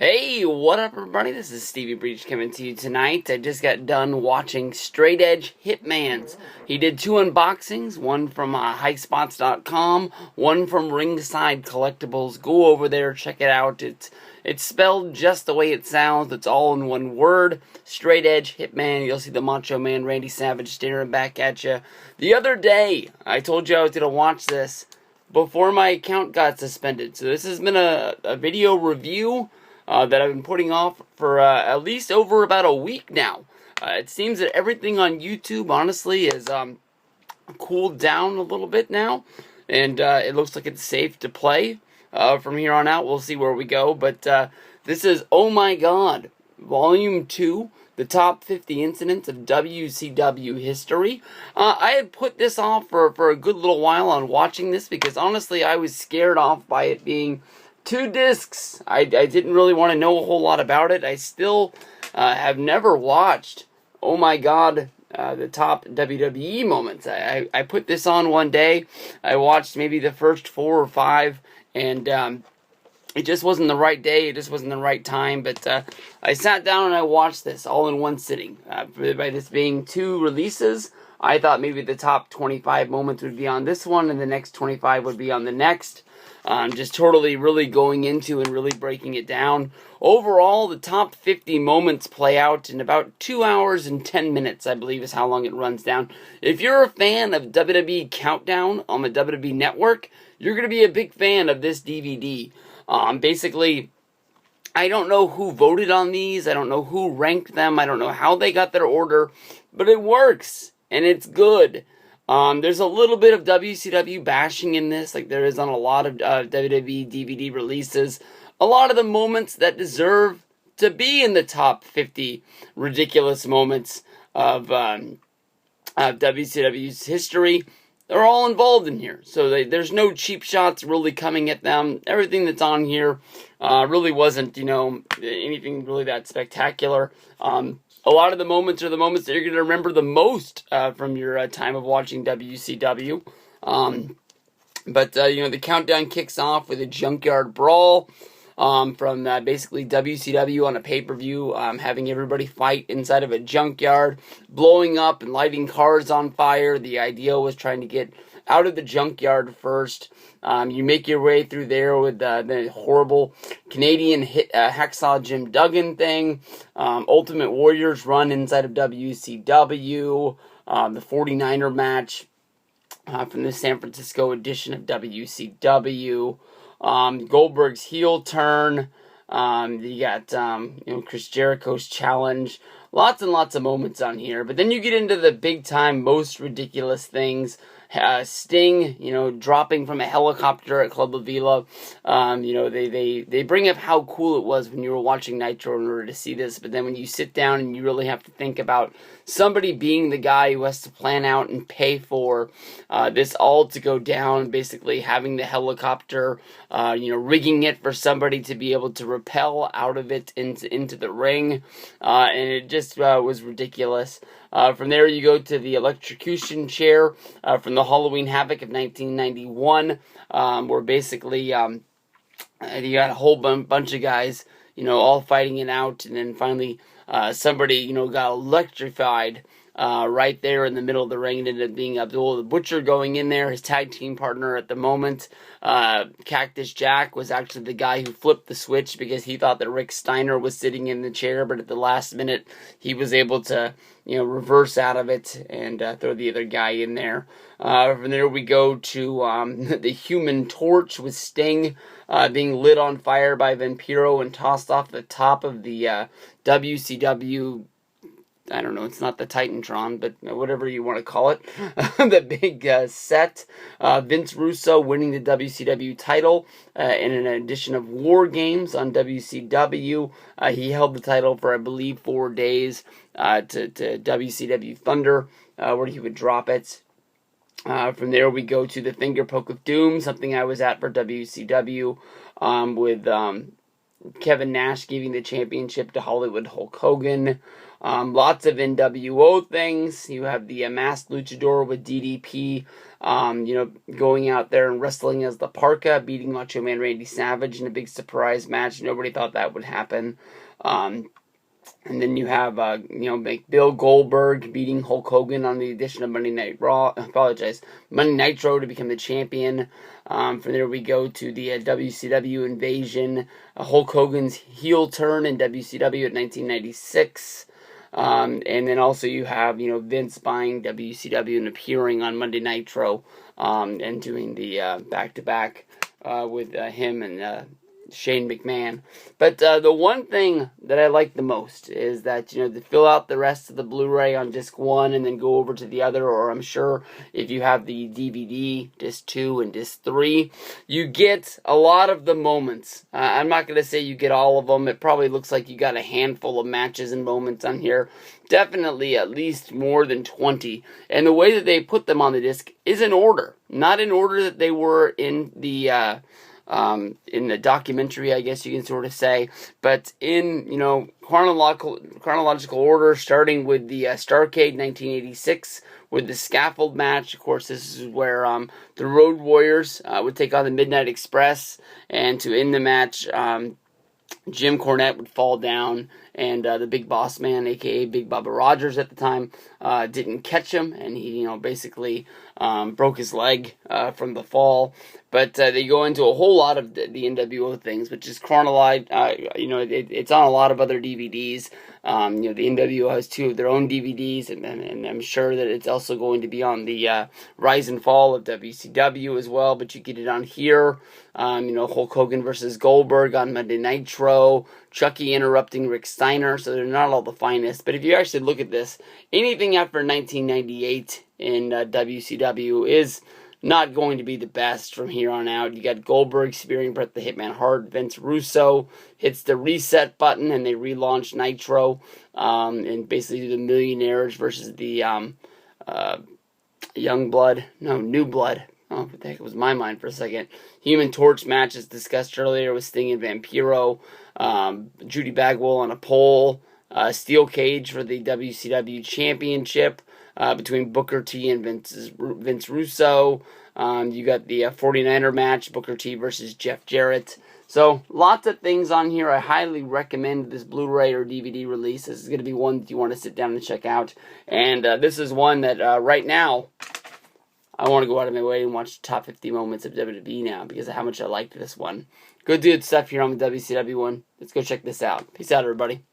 Hey, what up everybody? This is Stevie Breach coming to you tonight. I just got done watching Straight Edge Hitman's. He did two unboxings, one from highspots.com, one from Ringside Collectibles. Go over there, check it out. It's spelled just the way it sounds. It's all in one word. Straight Edge Hitman. You'll see the Macho Man Randy Savage staring back at you. The other day, I told you I was going to watch this before my account got suspended. So this has been a video review that I've been putting off for at least over about a week now. It seems that everything on YouTube, honestly, is cooled down a little bit now, and it looks like it's safe to play from here on out. We'll see where we go, but this is Oh My God, Volume 2, the top 50 incidents of WCW history. I had put this off for a good little while on watching this because, honestly, I was scared off by it being 2 discs. I didn't really want to know a whole lot about it. I still have never watched Oh My God, the top WWE moments. I put this on one day. I watched maybe the first 4 or 5, and it just wasn't the right day. It just wasn't the right time. But I sat down and I watched this all in one sitting. By this being 2 releases, I thought maybe the top 25 moments would be on this one, and the next 25 would be on the next. Just totally really going into and really breaking it down. Overall, the top 50 moments play out in about 2 hours and 10 minutes, I believe is how long it runs down. If you're a fan of WWE Countdown on the WWE Network, you're going to be a big fan of this DVD. Basically, I don't know who voted on these. I don't know who ranked them. I don't know how they got their order, but it works, and it's good. There's a little bit of WCW bashing in this, like there is on a lot of WWE DVD releases. A lot of the moments that deserve to be in the top 50 ridiculous moments of WCW's history, they're all involved in here. So there's no cheap shots really coming at them. Everything that's on here really wasn't, anything really that spectacular. A lot of the moments are the moments that you're going to remember the most from your time of watching WCW. But the countdown kicks off with a Junkyard Brawl from basically WCW on a pay-per-view, having everybody fight inside of a junkyard, blowing up and lighting cars on fire. The idea was trying to get out of the junkyard first. You make your way through there with the horrible Canadian hacksaw Jim Duggan thing. Ultimate Warriors run inside of WCW. The 49er match from the San Francisco edition of WCW. Goldberg's heel turn. You got Chris Jericho's challenge. Lots and lots of moments on here. But then you get into the big time, most ridiculous things. Sting, dropping from a helicopter at Club La Vela. They bring up how cool it was when you were watching Nitro in order to see this, but then when you sit down and you really have to think about somebody being the guy who has to plan out and pay for this all to go down, basically having the helicopter, rigging it for somebody to be able to rappel out of it into the ring, and it just was ridiculous. From there, you go to the electrocution chair from the Halloween Havoc of 1991, where basically you got a whole bunch of guys, all fighting it out, and then finally somebody, got electrified right there in the middle of the ring. It ended up being Abdul the Butcher going in there, his tag team partner at the moment. Cactus Jack was actually the guy who flipped the switch because he thought that Rick Steiner was sitting in the chair, but at the last minute he was able to reverse out of it and throw the other guy in there. From there we go to the Human Torch with Sting being lit on fire by Vampiro and tossed off the top of the WCW, I don't know, it's not the Titantron, but whatever you want to call it, the big set. Vince Russo winning the WCW title in an edition of War Games on WCW. He held the title for, I believe, 4 days to WCW Thunder, where he would drop it. From there we go to the Finger Poke of Doom, something I was at for WCW, with Kevin Nash giving the championship to Hollywood Hulk Hogan. Lots of NWO things. You have the Masked Luchador with DDP, going out there and wrestling as the Parka, beating Macho Man Randy Savage in a big surprise match. Nobody thought that would happen. And then you have, Bill Goldberg beating Hulk Hogan on the edition of Monday Night Raw. Monday Nitro to become the champion. From there we go to the WCW invasion. Hulk Hogan's heel turn in WCW at 1996. And then also you have, Vince buying WCW and appearing on Monday Nitro, and doing the back-to-back with him and Shane McMahon. But the one thing that I like the most is that, to fill out the rest of the Blu-ray on disc 1 and then go over to the other, or I'm sure if you have the DVD, disc 2 and disc 3, you get a lot of the moments. I'm not going to say you get all of them. It probably looks like you got a handful of matches and moments on here. Definitely at least more than 20. And the way that they put them on the disc is in order. Not in order that they were in the documentary, I guess you can sort of say, but in, chronological order, starting with the Starrcade 1986 with the scaffold match. Of course, this is where the Road Warriors would take on the Midnight Express, and to end the match, Jim Cornette would fall down, and the Big Boss Man, aka Big Bubba Rogers at the time, didn't catch him, and he, basically broke his leg from the fall. But they go into a whole lot of the NWO things, which is chronologized. It's on a lot of other DVDs. The NWO has 2 of their own DVDs, and I'm sure that it's also going to be on the Rise and Fall of WCW as well. But you get it on here. Hulk Hogan versus Goldberg on Monday Nitro. Chucky interrupting Rick Steiner. So they're not all the finest. But if you actually look at this, anything after 1998 in WCW is not going to be the best from here on out. You got Goldberg spearing Bret the Hitman Hart. Vince Russo hits the reset button, and they relaunch Nitro, and basically do the Millionaires versus the New Blood. Oh, what the heck was my mind for a second? Human Torch match, as discussed earlier, with Sting and Vampiro. Judy Bagwell on a pole. Steel cage for the WCW Championship between Booker T and Vince Russo. You got the 49er match, Booker T versus Jeff Jarrett. So, lots of things on here. I highly recommend this Blu-ray or DVD release. This is going to be one that you want to sit down and check out. And this is one that right now, I want to go out of my way and watch the top 50 moments of WWE now because of how much I liked this one. Good stuff here on the WCW one. Let's go check this out. Peace out, everybody.